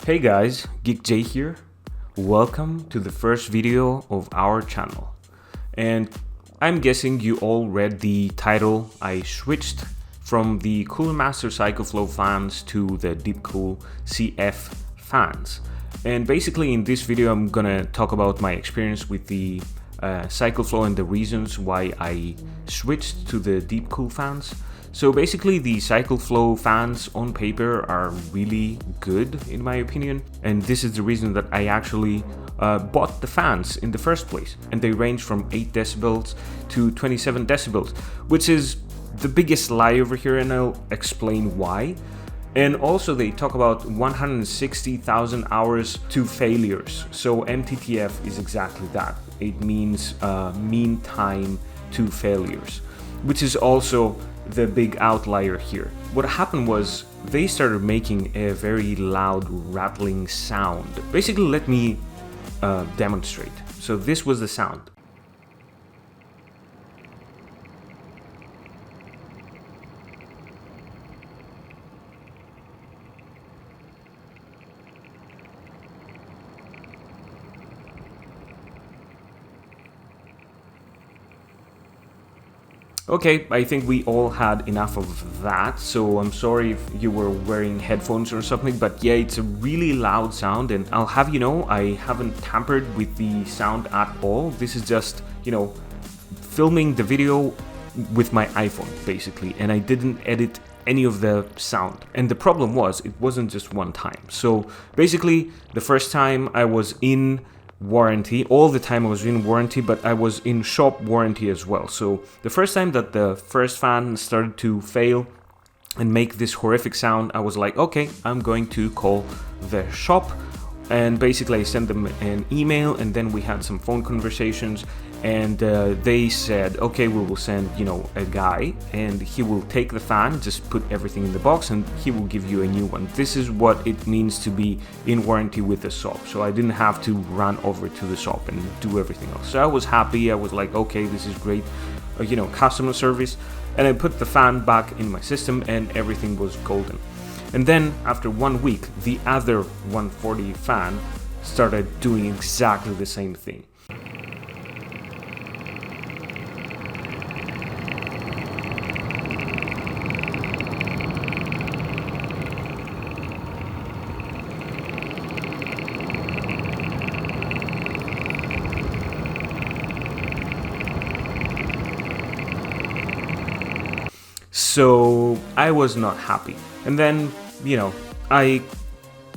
Hey guys, GeekJ here. Welcome to the first video of our channel. And I'm guessing you all read the title. I switched from the Cooler Master Sickleflow fans to the Deepcool CF fans. And basically in this video I'm gonna talk about my experience with the Sickleflow and the reasons why I switched to the Deepcool fans. So basically the Sickleflow fans on paper are really good in my opinion, and this is the reason that I actually bought the fans in the first place. And they range from 8 decibels to 27 decibels, which is the biggest lie over here, and I'll explain why. And also they talk about 160,000 hours to failures. So MTTF is exactly that. It means mean time to failures, which is also the big outlier here. What happened was they started making a very loud rattling sound. Basically, let me demonstrate. So this was the sound. Okay, I think we all had enough of that, so I'm sorry if you were wearing headphones or something, but yeah, it's a really loud sound, and I'll have you know, I haven't tampered with the sound at all. This is just, you know, filming the video with my iPhone, basically, and I didn't edit any of the sound. And the problem was, it wasn't just one time. So basically, the first time I was in warranty, all the time I was in warranty, but I was in shop warranty as well. So the first time that the first fan started to fail and make this horrific sound, I was like, okay, I'm going to call the shop. And basically I sent them an email, and then we had some phone conversations, and they said, okay, we will send, you know, a guy, and he will take the fan, just put everything in the box, and he will give you a new one. This is what it means to be in warranty with the shop. So I didn't have to run over to the shop and do everything else. So I was happy. I was like, okay, this is great, you know, customer service. And I put the fan back in my system, and everything was golden. And then after 1 week, the other 140 fan started doing exactly the same thing. So I was not happy. And then, you know, I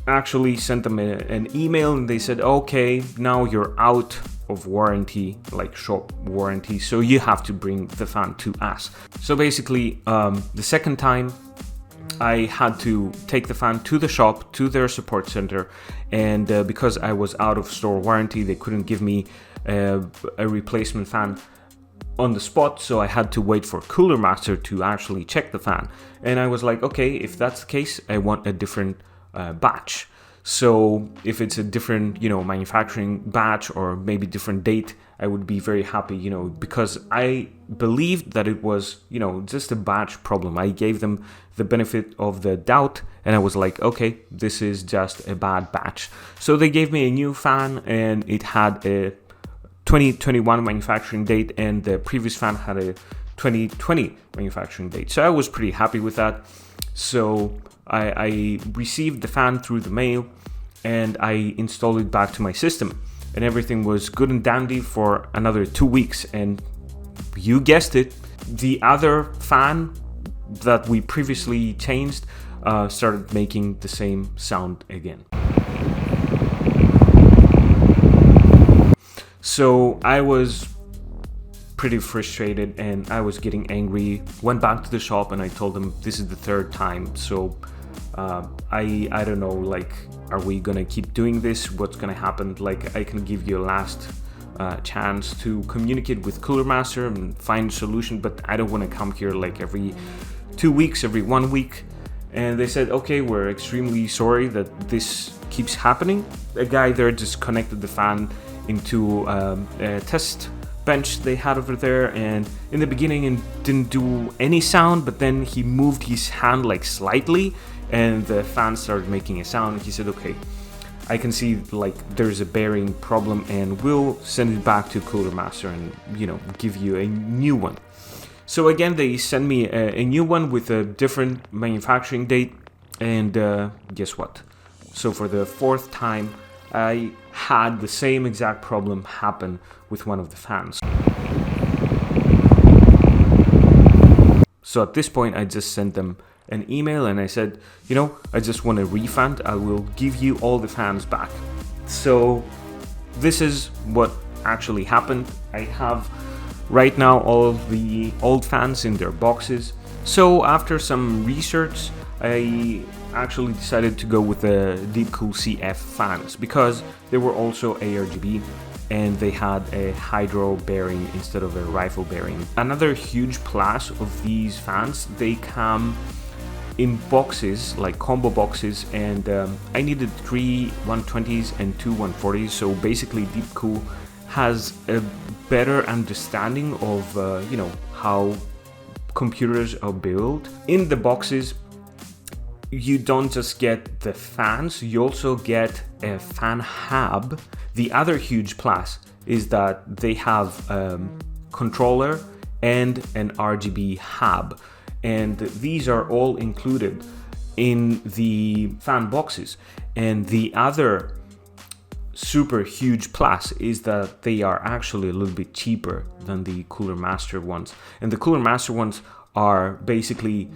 actually sent them an email, and they said, okay, now you're out of warranty, like shop warranty, so you have to bring the fan to us. So basically, the second time I had to take the fan to the shop, to their support center, and because I was out of store warranty, they couldn't give me a replacement fan on the spot, so I had to wait for Cooler Master to actually check the fan. And I was like, okay, if that's the case, I want a different batch. So if it's a different, you know, manufacturing batch, or maybe different date, I would be very happy, you know, because I believed that it was, you know, just a batch problem. I gave them the benefit of the doubt, and I was like, okay, this is just a bad batch. So they gave me a new fan, and it had a 2021 manufacturing date, and the previous fan had a 2020 manufacturing date. So I was pretty happy with that. So I received the fan through the mail, and I installed it back to my system, and everything was good and dandy for another 2 weeks. And you guessed it, the other fan that we previously changed started making the same sound again. So I was pretty frustrated, and I was getting angry. Went back to the shop, and I told them this is the third time. So I don't know, like, are we gonna keep doing this? What's gonna happen? Like, I can give you a last chance to communicate with Cooler Master and find a solution, but I don't want to come here like every 2 weeks, every 1 week. And they said, okay, we're extremely sorry that this keeps happening. A guy there just connected the fan into a test bench they had over there, and in the beginning it didn't do any sound, but then he moved his hand like slightly, and the fan started making a sound. He said, okay, I can see like there's a bearing problem, and we'll send it back to Cooler Master and, you know, give you a new one. So again, they send me a new one with a different manufacturing date, and guess what? So for the fourth time, I had the same exact problem happen with one of the fans. So at this point, I just sent them an email and I said, you know, I just want a refund. I will give you all the fans back. So this is what actually happened. I have right now all the old fans in their boxes. So after some research, I actually decided to go with the Deepcool CF fans because they were also ARGB and they had a hydro bearing instead of a rifle bearing. Another huge plus of these fans, they come in boxes, like combo boxes, and I needed 3 120s and 2 140s. So basically Deepcool has a better understanding of you know, how computers are built. In the boxes, you don't just get the fans, you also get a fan hub. The other huge plus is that they have a controller and an RGB hub, and these are all included in the fan boxes. And the other super huge plus is that they are actually a little bit cheaper than the Cooler Master ones. And the Cooler Master ones are basically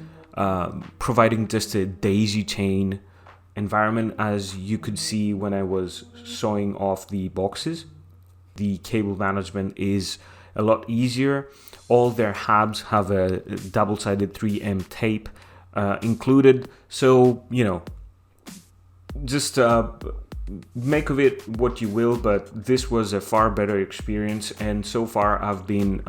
providing just a daisy chain environment, as you could see when I was showing off the boxes. The cable management is a lot easier. All their hubs have a double-sided 3M tape included. So, you know, just make of it what you will, but this was a far better experience. And so far I've been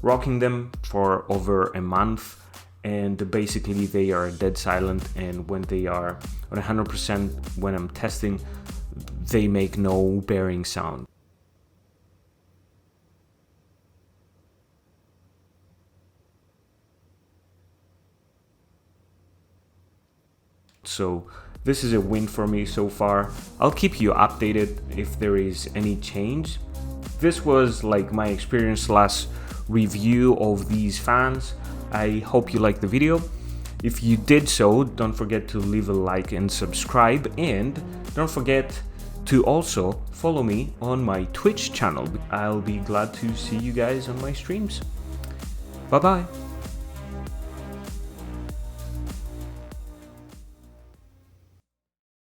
rocking them for over a month. And basically they are dead silent, and when they are on 100%, when I'm testing, they make no bearing sound. So this is a win for me so far. I'll keep you updated if there is any change. This was like my experience / review of these fans. I hope you liked the video. If you did so, don't forget to leave a like and subscribe, and don't forget to also follow me on my Twitch channel. I'll be glad to see you guys on my streams. Bye bye.